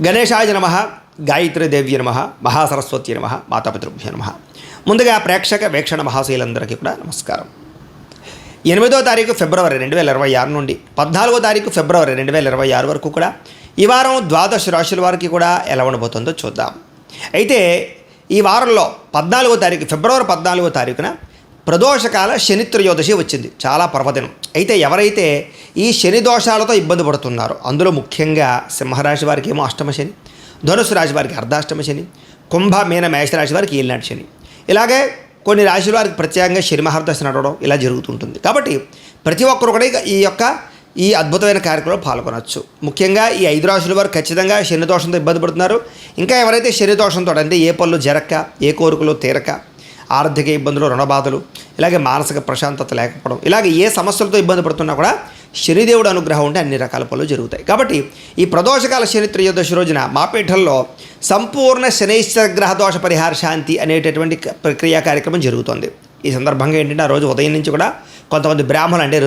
గణేశాయ నమః, గాయత్రీదేవ్య నమః, మహాసరస్వతి నమః, మాతాపితృభ్యో నమః. ముందుగా ప్రేక్షక వీక్షణ మహాశయులందరికీ కూడా నమస్కారం. 8వ తారీఖు ఫిబ్రవరి 2026 నుండి 14వ తారీఖు ఫిబ్రవరి 2026 వరకు కూడా ఈ వారం ద్వాదశ రాశుల వారికి కూడా ఎలా ఉండబోతుందో చూద్దాం. అయితే ఈ వారంలో 14వ తారీఖు ఫిబ్రవరి 14వ తారీఖున ప్రదోషకాల శని త్రయోదశి వచ్చింది. చాలా పర్వదినం. అయితే ఎవరైతే ఈ శని దోషాలతో ఇబ్బంది పడుతున్నారో అందులో ముఖ్యంగా సింహరాశి వారికి ఏమో అష్టమ శని, ధనుసు రాశి వారికి అర్ధాష్టమ శని, కుంభ మీన మేష రాశి వారికి ఏలినాటి శని, ఇలాగే కొన్ని రాశుల వారికి ప్రత్యేకంగా శని మహర్దశ నడవడం ఇలా జరుగుతుంటుంది. కాబట్టి ప్రతి ఒక్కరు కూడా ఈ అద్భుతమైన కార్యక్రమంలో పాల్గొనవచ్చు. ముఖ్యంగా ఈ 5 రాశుల వారు ఖచ్చితంగా శని దోషంతో ఇబ్బంది పడుతున్నారు. ఇంకా ఎవరైతే శని దోషంతో అంటే ఏ పనులు జరక్క, ఏ కోరికలు తీరక, ఆర్థిక ఇబ్బందులు, రుణబాధలు, ఇలాగే మానసిక ప్రశాంతత లేకపోవడం, ఇలాగే ఏ సమస్యలతో ఇబ్బంది పడుతున్నా కూడా శనిదేవుడు అనుగ్రహం ఉంటే అన్ని రకాల పనులు జరుగుతాయి. కాబట్టి ఈ ప్రదోషకాల శని త్రయోదశి రోజున మా పీఠంలో సంపూర్ణ శనైశ్వర గ్రహ దోష పరిహార శాంతి అనేటటువంటి ప్రక్రియ కార్యక్రమం జరుగుతుంది. ఈ సందర్భంగా ఏంటంటే ఆ రోజు ఉదయం నుంచి కూడా కొంతమంది బ్రాహ్మణులు అంటే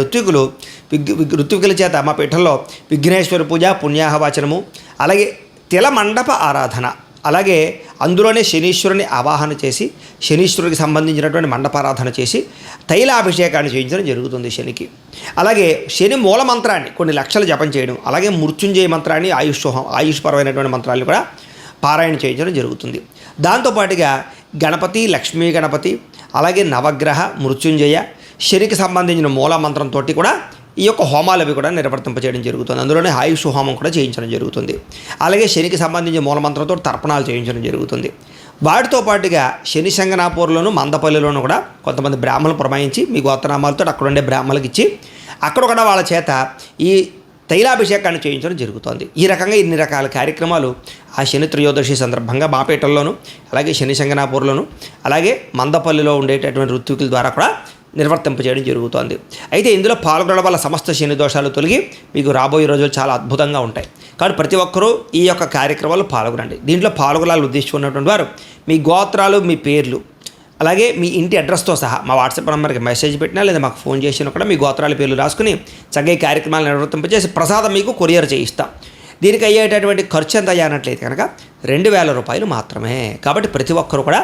ఋత్వికుల చేత మా పీఠంలో విఘ్నేశ్వర పూజ, పుణ్యాహవాచనము, అలాగే తిల మండప ఆరాధన, అలాగే అందులోనే శనీశ్వరుని ఆవాహన చేసి శనీశ్వరుడికి సంబంధించినటువంటి మండపారాధన చేసి తైలాభిషేకాన్ని చేయించడం జరుగుతుంది శనికి. అలాగే శని మూల మంత్రాన్ని కొన్ని లక్షలు జపం చేయడం, అలాగే మృత్యుంజయ మంత్రాన్ని ఆయుష్పరమైనటువంటి మంత్రాన్ని కూడా పారాయణ చేయించడం జరుగుతుంది. దాంతోపాటుగా గణపతి, లక్ష్మీ గణపతి, అలాగే నవగ్రహ, మృత్యుంజయ, శనికి సంబంధించిన మూల మంత్రంతో కూడా ఈ యొక్క హోమాలు అవి కూడా నిర్వర్తింపచేయడం జరుగుతుంది. అందులోనే ఆయుష్ హోమం కూడా చేయించడం జరుగుతుంది. అలాగే శనికి సంబంధించిన మూలమంత్రంతో తర్పణాలు చేయించడం జరుగుతుంది. వాటితో పాటుగా శని శంగనాపూర్లోను మందపల్లిలోనూ కూడా కొంతమంది బ్రాహ్మణులు పురమాయించి మీ గోత్రనామాలతో అక్కడ ఉండే బ్రాహ్మణులకు ఇచ్చి అక్కడ కూడా వాళ్ళ చేత ఈ తైలాభిషేకాన్ని చేయించడం జరుగుతుంది. ఈ రకంగా ఇన్ని రకాల కార్యక్రమాలు ఆ శని త్రయోదశి సందర్భంగా మాపేటల్లోను, అలాగే శని శంగనాపూర్లోను, అలాగే మందపల్లిలో ఉండేటటువంటి ఋత్వికుల ద్వారా కూడా నిర్వర్తింపజేయడం జరుగుతోంది. అయితే ఇందులో పాల్గొనడం వల్ల సమస్త శని దోషాలు తొలగి మీకు రాబోయే రోజులు చాలా అద్భుతంగా ఉంటాయి. కాబట్టి ప్రతి ఒక్కరూ ఈ యొక్క కార్యక్రమాల్లో పాల్గొనండి. దీంట్లో పాల్గొనాలని ఉద్దేశించుకున్నటువంటి వారు మీ గోత్రాలు, మీ పేర్లు, అలాగే మీ ఇంటి అడ్రస్తో సహా మా వాట్సాప్ నెంబర్కి మెసేజ్ పెట్టినా లేదా మాకు ఫోన్ చేసినా కూడా మీ గోత్రాల పేర్లు రాసుకుని చక్కగా కార్యక్రమాలు నిర్వర్తింపజేసి ప్రసాదం మీకు కొరియర్ చేయిస్తాం. దీనికి అయ్యేటటువంటి ఖర్చు ఎంత అయ్యానట్లయితే కనుక 2000 రూపాయలు మాత్రమే. కాబట్టి ప్రతి ఒక్కరు కూడా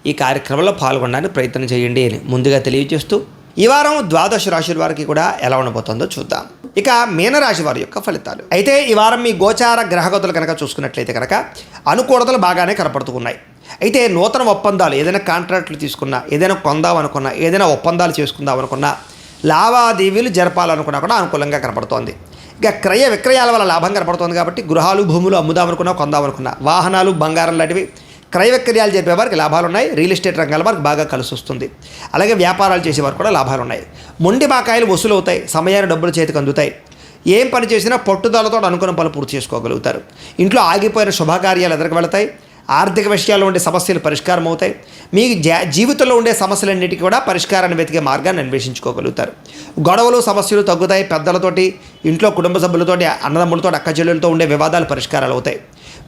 ఈ కార్యక్రమంలో పాల్గొనడానికి ప్రయత్నం చేయండి అని ముందుగా తెలియజేస్తూ ఈ వారం ద్వాదశ రాశుల వారికి కూడా ఎలా ఉండబోతుందో చూద్దాం. ఇక మీనరాశి వారి యొక్క ఫలితాలు. అయితే ఈ వారం మీ గోచార గ్రహగతులు కనుక చూసుకున్నట్లయితే కనుక అనుకూలతలు బాగానే కనపడుతున్నాయి. అయితే నూతన ఒప్పందాలు, ఏదైనా కాంట్రాక్టులు తీసుకున్నా, ఏదైనా కొందాం అనుకున్నా, ఏదైనా ఒప్పందాలు చేసుకుందాం అనుకున్నా, లావాదేవీలు జరపాలనుకున్నా కూడా అనుకూలంగా కనపడుతోంది. ఇక క్రయ విక్రయాల వల్ల లాభం కనపడుతుంది. కాబట్టి గృహాలు, భూములు అమ్ముదామనుకున్నా, కొందామనుకున్నా, వాహనాలు, బంగారం లాంటివి క్రయ విక్రయాలు జరిపే వారికి లాభాలు ఉన్నాయి. రియల్ ఎస్టేట్ రంగాల వారికి బాగా కలిసి వస్తుంది. అలాగే వ్యాపారాలు చేసేవారికి కూడా లాభాలు ఉన్నాయి. మొండి బాకాయలు వసూలు అవుతాయి. సమయాన్ని డబ్బులు చేతికి అందుతాయి. ఏం పని చేసినా పట్టుదలతో అనుకున్న పనులు పూర్తి చేసుకోగలుగుతారు. ఇంట్లో ఆగిపోయిన శుభకార్యాలు ఎదురుకు వెళతాయి. ఆర్థిక విషయాల్లో ఉండే సమస్యలు పరిష్కారం అవుతాయి. మీ జీవితంలో ఉండే సమస్యలన్నిటికీ కూడా పరిష్కారాన్ని వెతికే మార్గాన్ని అన్వేషించుకోగలుగుతారు. గొడవలు, సమస్యలు తగ్గుతాయి. పెద్దలతోటి, ఇంట్లో కుటుంబ సభ్యులతోటి, అన్నదమ్ములతో, అక్క చెల్లెలతో ఉండే వివాదాలు పరిష్కారాలు అవుతాయి.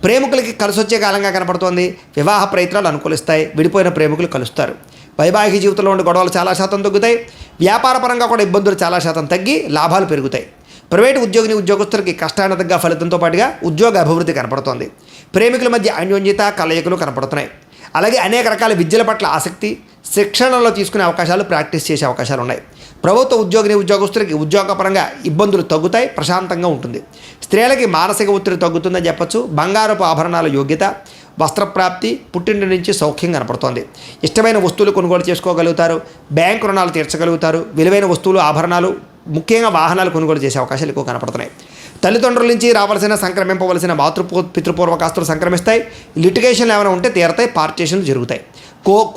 ప్రేమికులకి కలిసి వచ్చే కాలంగా కనపడుతోంది. వివాహ ప్రయత్నాలు అనుకూలిస్తాయి. విడిపోయిన ప్రేమికులు కలుస్తారు. వైవాహిక జీవితంలో ఉండే గొడవలు చాలా శాతం తగ్గుతాయి. వ్యాపార పరంగా కూడా ఇబ్బందులు చాలా శాతం తగ్గి లాభాలు పెరుగుతాయి. ప్రైవేటు ఉద్యోగస్తులకి కష్టానికి తగ్గ ఫలితంతో పాటుగా ఉద్యోగ అభివృద్ధి కనపడుతోంది. ప్రేమికుల మధ్య అన్యోన్యత, కలయికలు కనపడుతున్నాయి. అలాగే అనేక రకాల విద్యల పట్ల ఆసక్తి, శిక్షణలో తీసుకునే అవకాశాలు, ప్రాక్టీస్ చేసే అవకాశాలు ఉన్నాయి. ప్రభుత్వ ఉద్యోగస్తులకి ఉద్యోగపరంగా ఇబ్బందులు తగ్గుతాయి. ప్రశాంతంగా ఉంటుంది. స్త్రీలకి మానసిక ఒత్తిడి తగ్గుతుందని చెప్పచ్చు. బంగారపు ఆభరణాల యోగ్యత, వస్త్రప్రాప్తి, పుట్టింటి నుంచి సౌఖ్యం కనపడుతోంది. ఇష్టమైన వస్తువులు కొనుగోలు చేసుకోగలుగుతారు. బ్యాంకు రుణాలు తీర్చగలుగుతారు. విలువైన వస్తువులు, ఆభరణాలు, ముఖ్యంగా వాహనాలు కొనుగోలు చేసే అవకాశాలు ఎక్కువ కనపడుతున్నాయి. తల్లిదండ్రుల నుంచి రావాల్సిన, సంక్రమింపవలసిన పితృపూర్వకాస్తులు సంక్రమిస్తాయి. లిటిగేషన్లు ఏమైనా ఉంటే తీరతాయి. పార్టీషన్లు జరుగుతాయి.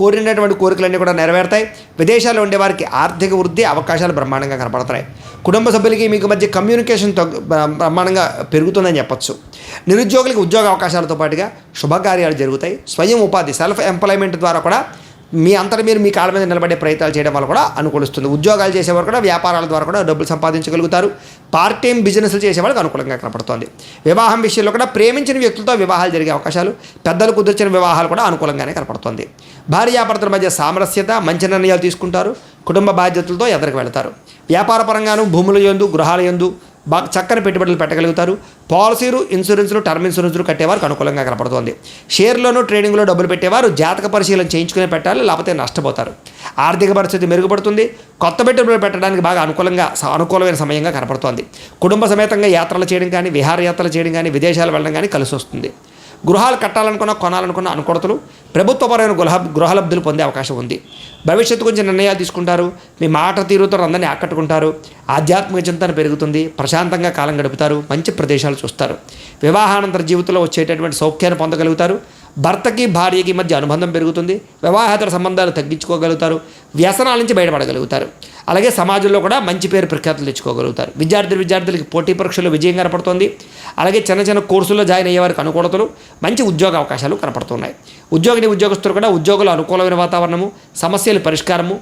కోరినటువంటి కోరికలన్నీ కూడా నెరవేరుతాయి. విదేశాల్లో ఉండే వారికి ఆర్థిక వృద్ధి అవకాశాలు బ్రహ్మాండంగా కనపడుతున్నాయి. కుటుంబ సభ్యులకి మీకు మధ్య కమ్యూనికేషన్ బ్రహ్మాండంగా పెరుగుతుందని చెప్పచ్చు. నిరుద్యోగులకి ఉద్యోగ అవకాశాలతో పాటుగా శుభకార్యాలు జరుగుతాయి. స్వయం ఉపాధి, సెల్ఫ్ ఎంప్లాయ్మెంట్ ద్వారా కూడా మీ అంతటా మీరు మీ కాళ్ళ మీద నిలబడే ప్రయత్నాలు చేయడం వల్ల కూడా అనుకూలిస్తుంది. ఉద్యోగాలు చేసేవారు కూడా వ్యాపారాల ద్వారా కూడా డబ్బులు సంపాదించగలుగుతారు. పార్ట్ టైం బిజినెస్లు చేసేవాళ్ళకి అనుకూలంగా కనపడుతుంది. వివాహం విషయంలో కూడా ప్రేమించిన వ్యక్తులతో వివాహాలు జరిగే అవకాశాలు, పెద్దలు కుదిర్చిన వివాహాలు కూడా అనుకూలంగానే కనపడుతుంది. భార్యాభర్తల మధ్య సామరస్యత, మంచి నిర్ణయాలు తీసుకుంటారు. కుటుంబ బాధ్యతలతో ఎదురుకు వెళతారు. వ్యాపార పరంగాను, భూముల యందు, గృహాల యందు, బాగా చక్కని పెట్టుబడులు పెట్టగలుగుతారు. పాలసీలు, ఇన్సూరెన్స్లు, టర్మ్ ఇన్సూరెన్స్లు కట్టేవారికి అనుకూలంగా కనపడుతోంది. షేర్లోనూ, ట్రేడింగ్లో డబ్బులు పెట్టేవారు జాతక పరిశీలన చేయించుకునే పెట్టాలి, లేకపోతే నష్టపోతారు. ఆర్థిక పరిస్థితి మెరుగుపడుతుంది. కొత్త పెట్టుబడులు పెట్టడానికి బాగా అనుకూలమైన సమయంగా కనపడుతోంది. కుటుంబ సమేతంగా యాత్రలు చేయడం కానీ, విహారయాత్రలు చేయడం కానీ, విదేశాలు వెళ్ళడం కానీ కలిసి వస్తుంది. గృహాలు కట్టాలనుకున్న, కొనాలనుకున్న అనుకూలతలు, ప్రభుత్వపరమైన గృహలబ్ధులు పొందే అవకాశం ఉంది. భవిష్యత్తు గురించి నిర్ణయాలు తీసుకుంటారు. మీ మాట తీరుతో అందరినీ ఆకట్టుకుంటారు. ఆధ్యాత్మిక చింతన పెరుగుతుంది. ప్రశాంతంగా కాలం గడుపుతారు. మంచి ప్రదేశాలు చూస్తారు. వివాహానంతర జీవితంలో వచ్చేటటువంటి సౌఖ్యాన్ని పొందగలుగుతారు. భర్తకి భార్యకి మధ్య అనుబంధం పెరుగుతుంది. వివాహేతర సంబంధాలు తగ్గించుకోగలుగుతారు. వ్యసనాల నుంచి బయటపడగలుగుతారు. అలాగే సమాజంలో కూడా మంచి పేరు ప్రఖ్యాతులు తెచ్చుకోగలుగుతారు. విద్యార్థులకి పోటీ పరీక్షల్లో విజయం కనపడుతుంది. అలాగే చిన్న చిన్న కోర్సుల్లో జాయిన్ అయ్యే వారికి అనుకూలతలు, మంచి ఉద్యోగ అవకాశాలు కనపడుతున్నాయి. ఉద్యోగస్తులు కూడా ఉద్యోగులు అనుకూలమైన వాతావరణము, సమస్యల పరిష్కారము,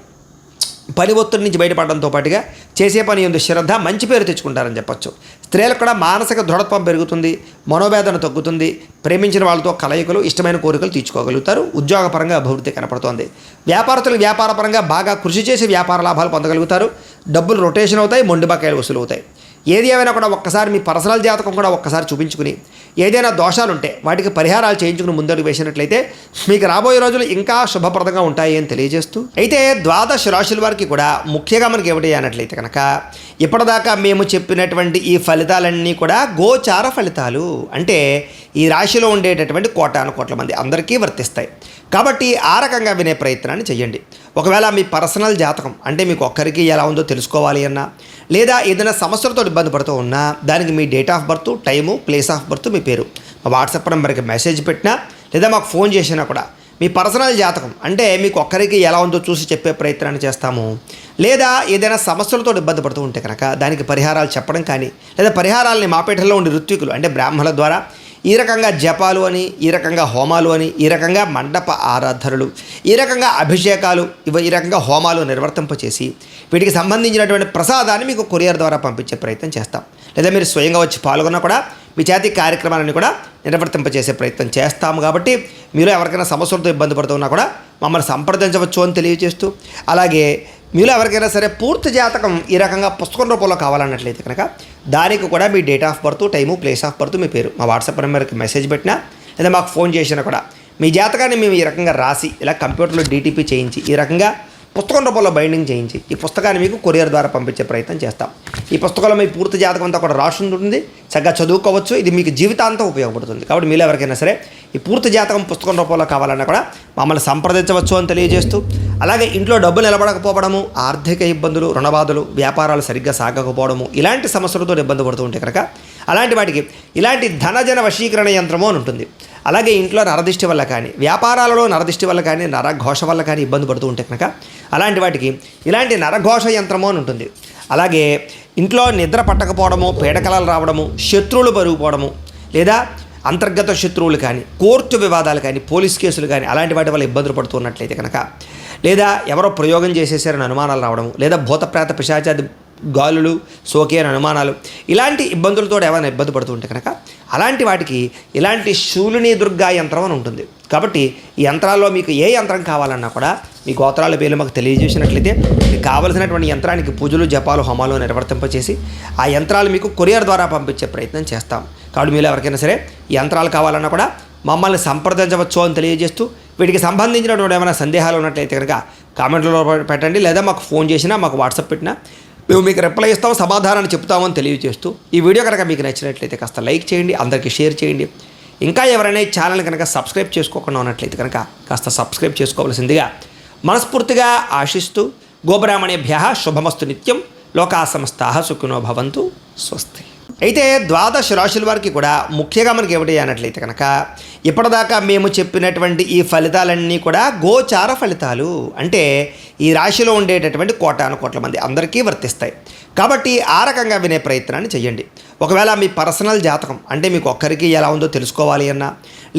పని ఒత్తిడి నుంచి బయటపడడంతో పాటుగా చేసే పని యందు శ్రద్ధ, మంచి పేరు తెచ్చుకుంటారని చెప్పొచ్చు. స్త్రీలకు కూడా మానసిక దృఢత్వం పెరుగుతుంది. మనోవేదన తగ్గుతుంది. ప్రేమించిన వాళ్ళతో కలయికలు, ఇష్టమైన కోరికలు తీర్చుకోగలుగుతారు. ఉద్యోగపరంగా అభివృద్ధి కనపడుతోంది. వ్యాపారస్తులు వ్యాపారపరంగా బాగా కృషి చేసి వ్యాపార లాభాలు పొందగలుగుతారు. డబ్బులు రొటేషన్ అవుతాయి. మొండి బకాయిలు వసూలు అవుతాయి. ఏది ఏమైనా కూడా ఒక్కసారి మీ పర్సనల్ జాతకం కూడా ఒక్కసారి చూపించుకుని, ఏదైనా దోషాలుంటే వాటికి పరిహారాలు చేయించుకుని ముందడుగు వేసినట్లయితే మీకు రాబోయే రోజులు ఇంకా శుభప్రదంగా ఉంటాయి అని తెలియజేస్తూ, అయితే ద్వాదశ రాశుల వారికి కూడా ముఖ్యంగా మనకి ఏమిటి అన్నట్లయితే కనుక, ఇప్పటిదాకా మేము చెప్పినటువంటి ఈ ఫలితాలన్నీ కూడా గోచార ఫలితాలు. అంటే ఈ రాశిలో ఉండేటటువంటి కోటాను మంది అందరికీ వర్తిస్తాయి. కాబట్టి ఆ రకంగా వినే ప్రయత్నాన్ని చేయండి. ఒకవేళ మీ పర్సనల్ జాతకం అంటే మీకు ఒక్కరికి ఎలా ఉందో తెలుసుకోవాలి అన్నా, లేదా ఏదైనా సమస్యలతో ఇబ్బంది పడుతూ ఉన్నా, దానికి మీ date of birth, time, place of birth, మీ పేరు మా వాట్సాప్ నెంబర్కి మెసేజ్ పెట్టినా, లేదా మాకు ఫోన్ చేసినా కూడా మీ పర్సనల్ జాతకం అంటే మీకు ఒక్కరికి ఎలా ఉందో చూసి చెప్పే ప్రయత్నాన్ని చేస్తాము. లేదా ఏదైనా సమస్యలతో ఇబ్బంది పడుతూ ఉంటే కనుక దానికి పరిహారాలు చెప్పడం కానీ, లేదా పరిహారాలని మాపేటలో ఉండే ఋత్వికులు అంటే బ్రాహ్మణుల ద్వారా ఈ రకంగా జపాలు అని, ఈ రకంగా హోమాలు అని, ఈ రకంగా మండప ఆరాధనలు, ఈ రకంగా అభిషేకాలు, ఈ రకంగా హోమాలు నిర్వర్తింపచేసి వీటికి సంబంధించినటువంటి ప్రసాదాన్ని మీకు కొరియర్ ద్వారా పంపించే ప్రయత్నం చేస్తాం. లేదా మీరు స్వయంగా వచ్చి పాల్గొన్నా కూడా మీ చేతి కార్యక్రమాలను కూడా నిర్వర్తింపచేసే ప్రయత్నం చేస్తాము. కాబట్టి మీరు ఎవరికైనా సమస్యలతో ఇబ్బంది పడుతున్నా కూడా మమ్మల్ని సంప్రదించవచ్చు అని తెలియజేస్తూ, అలాగే మీలో ఎవరికైనా సరే పూర్తి జాతకం ఈ రకంగా పుస్తకం రూపంలో కావాలన్నట్లయితే కనుక దానికి కూడా మీ date of birth, time, place of birth, మీ పేరు మా వాట్సాప్ నెంబర్కి మెసేజ్ పెట్టినా, లేదా మాకు ఫోన్ చేసినా కూడా మీ జాతకాన్ని మేము ఈ రకంగా రాసి ఇలా కంప్యూటర్లో డీటీపీ చేయించి ఈ రకంగా పుస్తకం రూపంలో బైండింగ్ చేయించి ఈ పుస్తకాన్ని మీకు కొరియర్ ద్వారా పంపించే ప్రయత్నం చేస్తాం. ఈ పుస్తకంలో మీ పూర్తి జాతకం అంతా కూడా రాసి ఉంటుంది. చక్కగా చదువుకోవచ్చు. ఇది మీకు జీవితాంతం ఉపయోగపడుతుంది. కాబట్టి మీలో ఎవరికైనా సరే ఈ పూర్తి జాతకం పుస్తకం రూపంలో కావాలన్నా కూడా మమ్మల్ని సంప్రదించవచ్చు అని తెలియజేస్తూ, అలాగే ఇంట్లో డబ్బులు నిలబడకపోవడము, ఆర్థిక ఇబ్బందులు, రుణబాధలు, వ్యాపారాలు సరిగ్గా సాగకపోవడము, ఇలాంటి సమస్యలతో ఇబ్బంది పడుతూ ఉంటే కనుక అలాంటి వాటికి ఇలాంటి ధనజన వశీకరణ యంత్రము అని ఉంటుంది. అలాగే ఇంట్లో నరదిష్టి వల్ల కానీ, వ్యాపారాలలో నరదిష్టి వల్ల కానీ, నరఘోష వల్ల కానీ ఇబ్బంది పడుతూ ఉంటే కనుక అలాంటి వాటికి ఇలాంటి నరఘోష యంత్రము అని ఉంటుంది. అలాగే ఇంట్లో నిద్ర పట్టకపోవడము, పీడకలలు రావడము, శత్రువులు పెరిగిపోవడము, లేదా అంతర్గత శత్రువులు కానీ, కోర్టు వివాదాలు కానీ, పోలీస్ కేసులు కానీ అలాంటి వాటి వల్ల ఇబ్బందులు పడుతున్నట్లయితే కనుక, లేదా ఎవరో ప్రయోగం చేసేసారని అనుమానాలు రావడము, లేదా భూతప్రేత పిశాచాది గాలులు, సోకే అని అనుమానాలు, ఇలాంటి ఇబ్బందులతో ఏమైనా ఇబ్బంది పడుతూ ఉంటే కనుక అలాంటి వాటికి ఇలాంటి శూలిని దుర్గా యంత్రం అని ఉంటుంది. కాబట్టి ఈ యంత్రాల్లో మీకు ఏ యంత్రం కావాలన్నా కూడా మీ గోత్రాల పేర్లు మాకు తెలియజేసినట్లయితే మీకు కావలసినటువంటి యంత్రానికి పూజలు, జపాలు, హోమాలు నిర్వర్తింపచేసి ఆ యంత్రాలు మీకు కొరియర్ ద్వారా పంపించే ప్రయత్నం చేస్తాం. కాబట్టి మీరు ఎవరికైనా సరే ఈ యంత్రాలు కావాలన్నా కూడా మమ్మల్ని సంప్రదించవచ్చు అని తెలియజేస్తూ, వీటికి సంబంధించినటువంటి ఏమైనా సందేహాలు ఉన్నట్లయితే కనుక కామెంట్లో పెట్టండి, లేదా మాకు ఫోన్ చేసినా, మాకు వాట్సాప్ పెట్టినా మేము మీకు రిప్లై ఇస్తాం, సమాధానాన్ని చెప్తామని తెలియజేస్తూ, ఈ వీడియో కనుక మీకు నచ్చినట్లయితే కాస్త లైక్ చేయండి, అందరికీ షేర్ చేయండి. ఇంకా ఎవరైనా ఈ ఛానల్ కనుక సబ్స్క్రైబ్ చేసుకోకుండా ఉన్నట్లయితే కనుక కాస్త సబ్స్క్రైబ్ చేసుకోవాల్సిందిగా మనస్ఫూర్తిగా ఆశిస్తూ, గోబ్రాహ్మణేభ్యః శుభమస్తు నిత్యం, లోకా సమస్తాః సుఖినో భవంతు, స్వస్తి. అయితే ద్వాదశ రాశుల వారికి కూడా ముఖ్యంగా మనకి ఏమిటి అన్నట్లయితే కనుక, ఇప్పటిదాకా మేము చెప్పినటువంటి ఈ ఫలితాలన్నీ కూడా గోచార ఫలితాలు. అంటే ఈ రాశిలో ఉండేటటువంటి కోటాను మంది అందరికీ వర్తిస్తాయి. కాబట్టి ఆ రకంగా వినే ప్రయత్నాన్ని చేయండి. ఒకవేళ మీ పర్సనల్ జాతకం అంటే మీకు ఒక్కరికి ఎలా ఉందో తెలుసుకోవాలి అన్నా,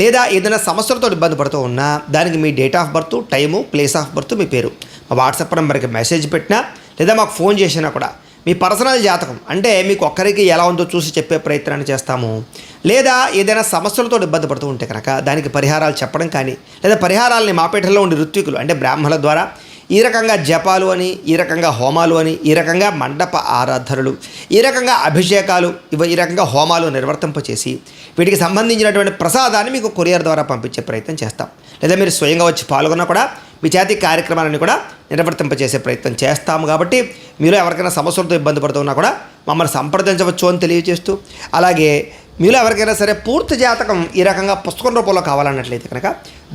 లేదా ఏదైనా సమస్యలతో ఇబ్బంది పడుతూ ఉన్నా, దానికి మీ date of birth, time, place of birth, మీ పేరు మా వాట్సాప్ నెంబర్కి మెసేజ్ పెట్టినా, లేదా మాకు ఫోన్ చేసినా కూడా మీ పర్సనల్ జాతకం అంటే మీకు ఒక్కరికి ఎలా ఉందో చూసి చెప్పే ప్రయత్నాన్ని చేస్తాము. లేదా ఏదైనా సమస్యలతో ఇబ్బంది పడుతూ ఉంటే కనుక దానికి పరిహారాలు చెప్పడం కానీ, లేదా పరిహారాలని మాపేటలో ఉండే ఋత్వికులు అంటే బ్రాహ్మణుల ద్వారా ఈ రకంగా జపాలు అని, ఈ రకంగా హోమాలు అని, ఈ రకంగా మండప ఆరాధనలు, ఈ రకంగా అభిషేకాలు, ఈ రకంగా హోమాలు నిర్వర్తింపచేసి వీటికి సంబంధించినటువంటి ప్రసాదాన్ని మీకు కొరియర్ ద్వారా పంపించే ప్రయత్నం చేస్తాం. లేదా మీరు స్వయంగా వచ్చి పాల్గొన్నా కూడా మీ చేతి కార్యక్రమాలను కూడా నిర్వర్తింపచేసే ప్రయత్నం చేస్తాము. కాబట్టి మీలో ఎవరికైనా సమస్యలతో ఇబ్బంది పడుతున్నా కూడా మమ్మల్ని సంప్రదించవచ్చు అని తెలియజేస్తూ, అలాగే మీలో ఎవరికైనా సరే పూర్తి జాతకం ఈ రకంగా పుస్తకం రూపంలో కావాలన్నట్లయితే కనుక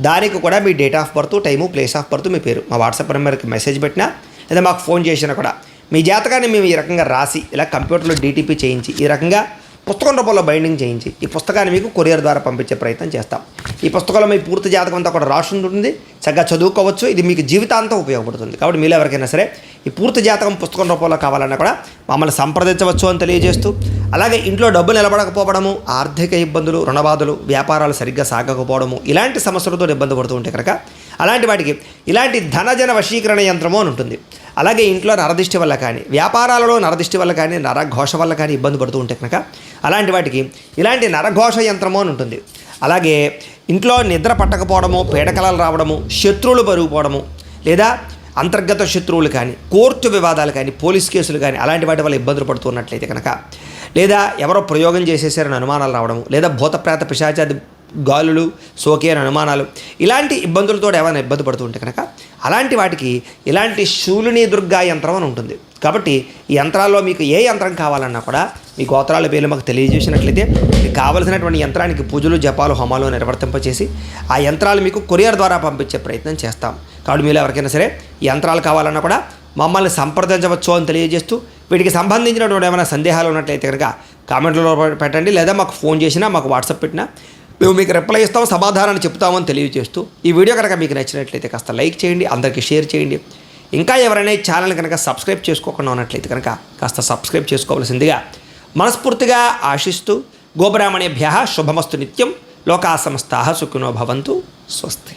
దానికి కూడా మీ date of birth, time, place of birth, మీ పేరు మా వాట్సాప్ నెంబర్కి మెసేజ్ పెట్టినా లేదా మాకు ఫోన్ చేసినా కూడా మీ జాతకాన్ని మేము ఈ రకంగా రాసి ఇలా కంప్యూటర్లో డీటీపీ చేయించి ఈ రకంగా పుస్తకం రూపంలో బైండింగ్ చేయించి ఈ పుస్తకాన్ని మీకు కొరియర్ ద్వారా పంపించే ప్రయత్నం చేస్తాం. ఈ పుస్తకంలో మీ పూర్తి జాతకం అంతా కూడా రాసి ఉంటుంది, చక్కగా చదువుకోవచ్చు. ఇది మీకు జీవితాంతం ఉపయోగపడుతుంది. కాబట్టి మీలో ఎవరికైనా సరే ఈ పూర్తి జాతకం పుస్తకం రూపంలో కావాలన్నా కూడా మమ్మల్ని సంప్రదించవచ్చు అని తెలియజేస్తూ, అలాగే ఇంట్లో డబ్బు నిలబడకపోవడము, ఆర్థిక ఇబ్బందులు, రుణబాధలు, వ్యాపారాలు సరిగ్గా సాగకపోవడము, ఇలాంటి సమస్యలతో ఇబ్బంది పడుతూ ఉంటే కనుక అలాంటి వాటికి ఇలాంటి ధనజన వశీకరణ యంత్రము అని ఉంటుంది. అలాగే ఇంట్లో నరదిష్టి వల్ల కానీ, వ్యాపారాలలో నరదిష్టి వల్ల కానీ, నరఘోష వల్ల కానీ ఇబ్బంది పడుతూ ఉంటే కనుక అలాంటి వాటికి ఇలాంటి నరఘోష యంత్రము అని ఉంటుంది. అలాగే ఇంట్లో నిద్ర పట్టకపోవడము, పీడకలలు రావడము, శత్రువులు పెరిగిపోవడము, లేదా అంతర్గత శత్రువులు కానీ, కోర్టు వివాదాలు కానీ, పోలీస్ కేసులు కానీ అలాంటి వాటి వల్ల ఇబ్బందులు పడుతున్నట్లయితే కనుక, లేదా ఎవరో ప్రయోగం చేసేసారని అనుమానాలు రావడము, లేదా భూతప్రేత పిశాచాది గాలులు సోకే అని అనుమానాలు, ఇలాంటి ఇబ్బందులతో ఏమైనా ఇబ్బంది పడుతూ ఉంటే కనుక అలాంటి వాటికి ఇలాంటి శూలిని దుర్గా యంత్రం అని ఉంటుంది. కాబట్టి ఈ యంత్రాల్లో మీకు ఏ యంత్రం కావాలన్నా కూడా మీ గోత్రాల పేర్లు మాకు తెలియజేసినట్లయితే మీకు కావలసినటువంటి యంత్రానికి పూజలు, జపాలు, హోమాలు నిర్వర్తింపచేసి ఆ యంత్రాలు మీకు కొరియర్ ద్వారా పంపించే ప్రయత్నం చేస్తాం. కాబట్టి మీరు ఎవరికైనా సరే ఈ యంత్రాలు కావాలన్నా కూడా మమ్మల్ని సంప్రదించవచ్చు అని తెలియజేస్తూ, వీటికి సంబంధించినటువంటి ఏమైనా సందేహాలు ఉన్నట్లయితే కనుక కామెంట్లలో పెట్టండి, లేదా మాకు ఫోన్ చేసినా, మాకు వాట్సాప్ పెట్టినా మేము మీకు రిప్లై ఇస్తాం, సమాధానాన్ని చెప్తామని తెలియజేస్తూ, ఈ వీడియో కనుక మీకు నచ్చినట్లయితే కాస్త లైక్ చేయండి, అందరికీ షేర్ చేయండి. ఇంకా ఎవరైనా ఈ ఛానల్ కనుక సబ్స్క్రైబ్ చేసుకోకుండా ఉన్నట్లయితే కనుక కాస్త సబ్స్క్రైబ్ చేసుకోవాల్సిందిగా మనస్ఫూర్తిగా ఆశిస్తూ, గోబ్రాహ్మణేభ్యః శుభమస్తు నిత్యం, లోకా సమస్తాః సుఖినో భవంతు. స్వస్తి.